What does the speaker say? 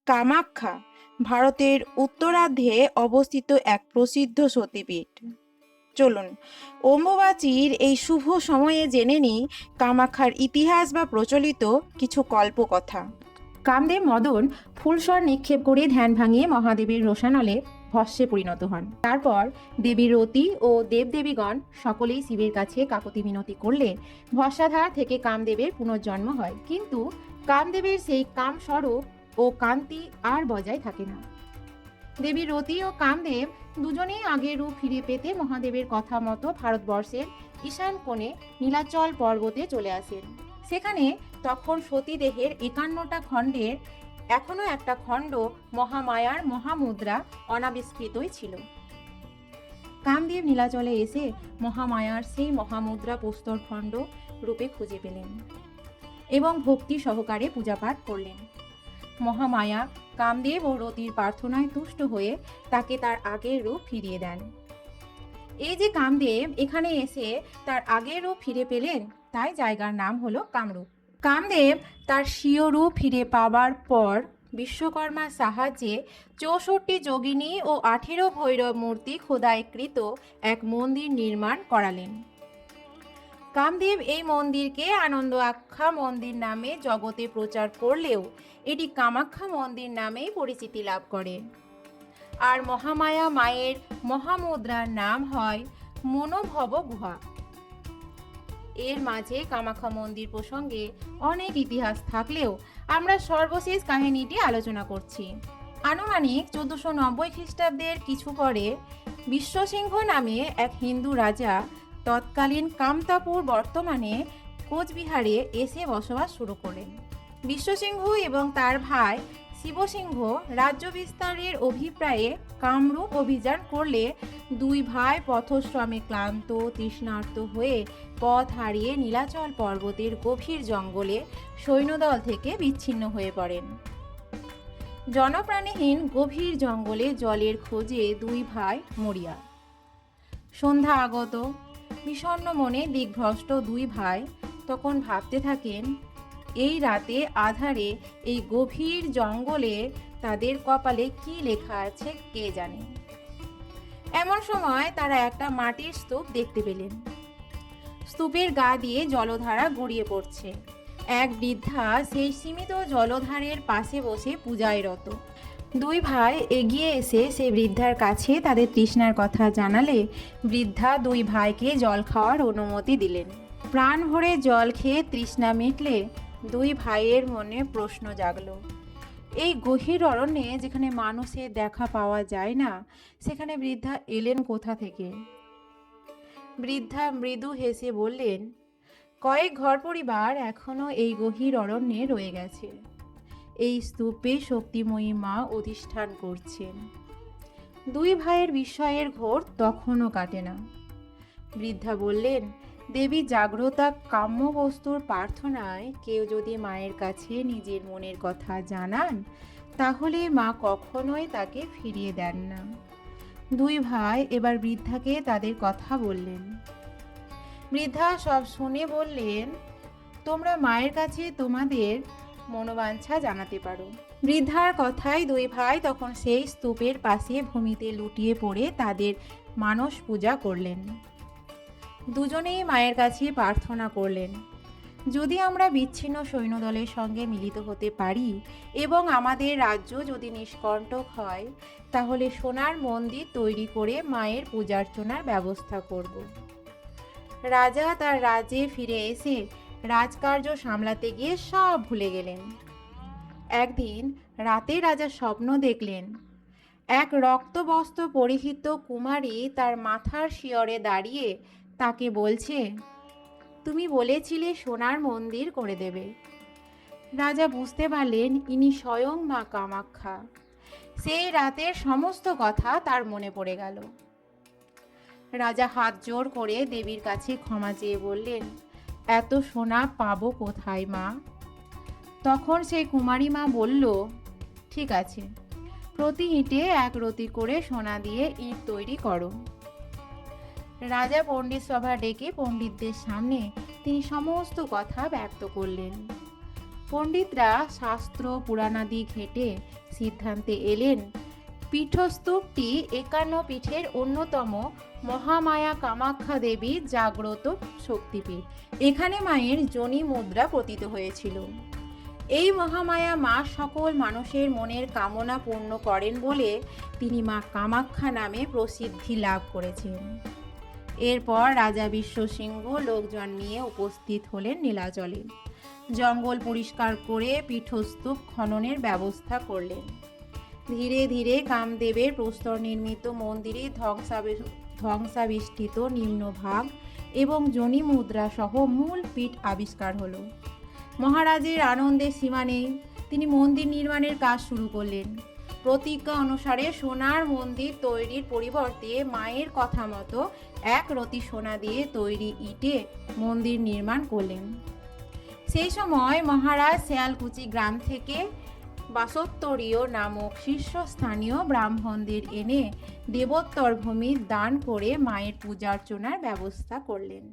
কামাখ্যা ভারতের উত্তরার্ধে অবস্থিত এক প্রসিদ্ধ সতীপীঠ। চলুন অম্বুবাচীর এই শুভ সময়ে জেনে নিই কামাখ্যার ইতিহাস বা প্রচলিত কিছু কল্পকথা। কামদেব মদন ফুলস্বর নিক্ষেপ করে ধ্যান ভাঙিয়ে মহাদেবীর রোষানলে ভস্মে পরিণত হন। তারপর দেবী রতি ও দেবদেবীগণ সকলেই শিবের কাছে কাকতি মিনতি করলে ভস্মাধার থেকে কামদেবের পুনর্জন্ম হয়। কিন্তু কামদেবের সেই কামস্বরূপ ও কান্তি আর বজায় থাকে না। দেবী রতি ও কামদেব দুজনেই আগের রূপ ফিরে পেতে মহাদেবের কথা মতো ভারতবর্ষের ঈশান কোণে নীলাচল পর্বতে চলে আসেন। সেখানে তখন সতীদেহের 51টা খণ্ডের এখনো একটা খণ্ড মহামায়ার মহামুদ্রা অনাবিষ্কৃতই ছিল। কামদেব নীলাচলে এসে মহামায়ার সেই মহামুদ্রা প্রস্তরখণ্ড রূপে খুঁজে পেলেন এবং ভক্তি সহকারে পূজাপাঠ করলেন। মহামায়া কামদেব ও রতির প্রার্থনায় তুষ্ট হয়ে তাকে তার আগের রূপ ফিরিয়ে দেন। এই যে কামদেব এখানে এসে তার আগের রূপ ফিরে পেলেন, তাই জায়গার নাম হলো কামরূপ। কামদেব তার স্বীয় রূপ ফিরে পাবার পর বিশ্বকর্মার সাহায্যে 64 যোগিনী ও 18 ভৈরব মূর্তি খোদাইকৃত এক মন্দির নির্মাণ করালেন। কামদেব এই মন্দিরকে আনন্দ আখ্যা মন্দির নামে জগতে প্রচার করলেও এটি কামাখ্যা মন্দির নামেই পরিচিতি লাভ করে। আর মহামায়া মায়ের মহামুদ্রার নাম হয় মনোভব গুহা। এর মাঝে কামাখ্যা মন্দির প্রসঙ্গে অনেক ইতিহাস থাকলেও আমরা সর্বশেষ কাহিনীটি আলোচনা করছি। আনুমানিক 1490 খ্রিস্টাব্দের কিছু পরে বিশ্বসিংহ নামে এক হিন্দু রাজা তৎকালীন কামতাপুর বর্তমানে কোচবিহারে এসে বসবাস শুরু করেন। বিশ্বসিংহ এবং তার ভাই শিবসিংহ রাজ্য বিস্তারের অভিপ্রায়ে কামরূপ অভিযান করলে দুই ভাই পথশ্রমে ক্লান্ত তৃষ্ণার্ত হয়ে পথ হারিয়ে নীলাচল পর্বতের গভীর জঙ্গলে সৈন্যদল থেকে বিচ্ছিন্ন হয়ে পড়েন। জনপ্রাণীহীন গভীর জঙ্গলে জলের খোঁজে দুই ভাই মরিয়া। সন্ধ্যা আগত, বিষণ্ণ মনে দিকভ্রষ্ট দুই ভাই তখন ভাবতে থাকেন, এই রাতে আধারে এই গভীর জঙ্গলে তাদের কপালে কি লেখা আছে কে জানে। এমন সময় তারা একটা মাটির স্তূপ দেখতে পেলেন। স্তূপের গা দিয়ে জলধারা গড়িয়ে পড়ছে। এক বৃদ্ধা সেই সীমিত জলধারের পাশে বসে পূজায় রত। দুই ভাই এগিয়ে এসে সেই বৃদ্ধার কাছে তাদের তৃষ্ণার কথা জানালে বৃদ্ধা দুই ভাইকে জল খাওয়ার অনুমতি দিলেন। প্রাণ ভরে জল খেয়ে তৃষ্ণা মিটলে দুই ভাইয়ের মনে প্রশ্ন জাগলো, এই গভীর অরণ্যে যেখানে মানুষের দেখা পাওয়া যায় না, সেখানে বৃদ্ধা এলেন কোথা থেকে? বৃদ্ধা মৃদু হেসে বললেন, কয়েক ঘর পরিবার এখনো এই গভীর অরণ্যে রয়ে গেছে। এই স্তূপে শক্তিময়ী মা অধিষ্ঠান করছেন। দুই ভাইয়ের বিস্ময়ের ঘোর তখনও কাটে না। বৃদ্ধা বললেন, দেবী জাগ্রতা কাম্য বস্তুর প্রার্থনায় কেউ যদি মায়ের কাছে নিজের মনের কথা জানান, তাহলে মা কখনোই তাকে ফিরিয়ে দেন না। দুই ভাই এবার বৃদ্ধাকে তাদের কথা বললেন। বৃদ্ধা সব শুনে বললেন, তোমরা মায়ের কাছে তোমাদের মনোবাঞ্ছা জানাতে পারো। বৃদ্ধার কথায় দুই ভাই তখন সেই স্তূপের পাশে ভূমিতে লুটিয়ে পড়ে তাদের মানস পূজা করলেন। দুজনেই মায়ের কাছে প্রার্থনা করলেন, যদি আমরা বিচ্ছিন্ন সৈন্যদলের সঙ্গে মিলিত হতে পারি এবং আমাদের রাজ্য যদি নিষ্কণ্টক হয়, তাহলে সোনার মন্দির তৈরি করে মায়ের পূজার্চনার ব্যবস্থা করব। রাজা তার রাজ্যে ফিরে এসে রাজকার্য সামলাতে গিয়ে সব ভুলে গেলেন। একদিন রাতে রাজা স্বপ্ন দেখলেন, এক রক্তবস্ত্র পরিহিত কুমারী তার মাথার শিয়রে দাঁড়িয়ে তাকে বলছে, তুমি বলেছিলে সোনার মন্দির করে দেবে। রাজা বুঝতে পারলেন ইনি স্বয়ং মা কামাখ্যা। সেই রাতের সমস্ত কথা তার মনে পড়ে গেল। রাজা হাত জোড় করে দেবীর কাছে ক্ষমা চেয়ে বললেন, এত সোনা পাবো কোথায় মা? তখন সেই কুমারী মা বলল, ঠিক আছে, প্রতি ইঁটে এক রতি করে সোনা দিয়ে ইঁট তৈরি করো। রাজা পণ্ডিত সভা ডেকে পণ্ডিতদের সামনে তিনি সমস্ত কথা ব্যক্ত করলেন। পণ্ডিতরা শাস্ত্র পুরাণাদি ঘেঁটে সিদ্ধান্তে এলেন পীঠস্তূপটি 51 পীঠের অন্যতম মহামায়া কামাখ্যা দেবীর জাগ্রত শক্তিপীঠ। এখানে মায়ের যোনি মুদ্রা পতিত হয়েছিল। এই মহামায়া মা সকল মানুষের মনের কামনা পূর্ণ করেন বলে তিনি মা কামাখ্যা নামে প্রসিদ্ধি লাভ করেছেন। এরপর রাজা বিশ্বসিংহ লোকজন নিয়ে উপস্থিত হলেন নীলাচলে। জঙ্গল পরিষ্কার করে পীঠস্তূপ খননের ব্যবস্থা করলেন। ধীরে ধীরে কামদেবের প্রস্তর নির্মিত মন্দিরে ধ্বংসাবিষ্ঠিত নিম্নভাগ এবং যোনি মুদ্রা সহ মূল পীঠ আবিষ্কার হলো। মহারাজের আনন্দের সীমা নেই। তিনি মন্দির নির্মাণের কাজ শুরু করলেন। প্রতিজ্ঞা অনুসারে সোনার মন্দির তৈরির পরিবর্তে মায়ের কথা মতো 1 রতি সোনা দিয়ে তৈরি ইটে মন্দির নির্মাণ করলেন। সেই সময় মহারাজ শেয়ালকুচি গ্রাম থেকে বাসোত্তরীয় নামক শীর্ষস্থানীয় ব্রাহ্মণদের এনে দেবোত্তর ভূমি দান করে মায়ের পূজার্চনার ব্যবস্থা করলেন।